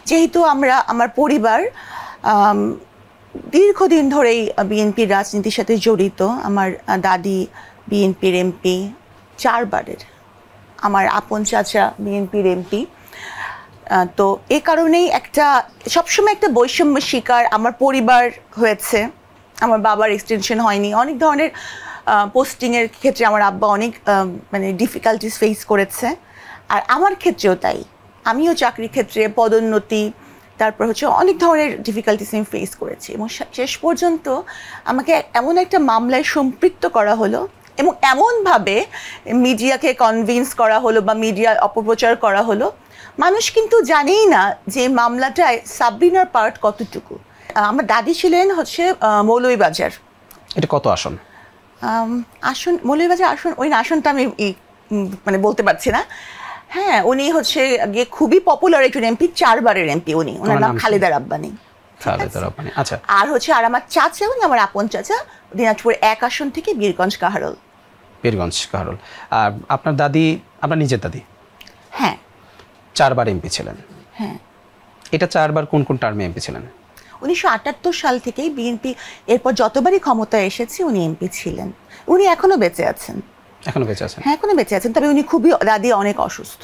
যেহেতু আমার পরিবার দীর্ঘদিন ধরেই বিএনপির রাজনীতির সাথে জড়িত। আমার দাদি বিএনপির এমপি 4 বারের, আমার আপন চাচা বিএনপির এমপি। তো এই কারণেই সবসময় একটা বৈষম্য শিকার আমার পরিবার হয়েছে। আমার বাবার এক্সটেনশন হয়নি, অনেক ধরনের পোস্টিংয়ের ক্ষেত্রে আমার আব্বা অনেক মানে ডিফিকাল্টিস ফেস করেছে। আর আমার ক্ষেত্রেও তাই, আমিও চাকরির ক্ষেত্রে পদোন্নতি, তারপর অনেক ধরনের ডিফিকাল্টিস আমি ফেস করেছি। এবং শেষ পর্যন্ত আমাকে এমন একটা মামলায় সম্পৃক্ত করা হলো এবং এমনভাবে মিডিয়াকে কনভিন্স করা হলো বা মিডিয়া অপপ্রচার করা হলো, মানুষ কিন্তু জানেই না যে মামলাটায় সাবরিনার পার্ট কতটুকু। আমার দাদি ছিলেন মৌলভীবাজার। এটা কত আসন? মৌলভীবাজার আসন, ওই আসনটা আমি মানে বলতে পারছি না। হ্যাঁ, উনি গিয়ে খুবই পপুলার একজন এমপি, 4 বারের এমপি উনি। ওনার নাম খালেদা রাব্বানী। আচ্ছা। আর আমার চাচা, আমার আপন চাচা, দিনাজপুর 1 আসন থেকে বীরগঞ্জ কাহারোল। আর আপনার দাদি, আপনার নিজের দাদি? হ্যাঁ, 4 বার এমপি ছিলেন। হ্যাঁ। এটা 4 বার কোন কোন টার্মে এমপি ছিলেন? 1978 সাল থেকেই বিএনপি এরপর যতবারই ক্ষমতায় এসেছে উনি এমপি ছিলেন। উনি এখনো বেঁচে আছেন। এখনো বেঁচে আছেন? হ্যাঁ, এখনো বেঁচে আছেন, তবে উনি দাদি অনেক অসুস্থ।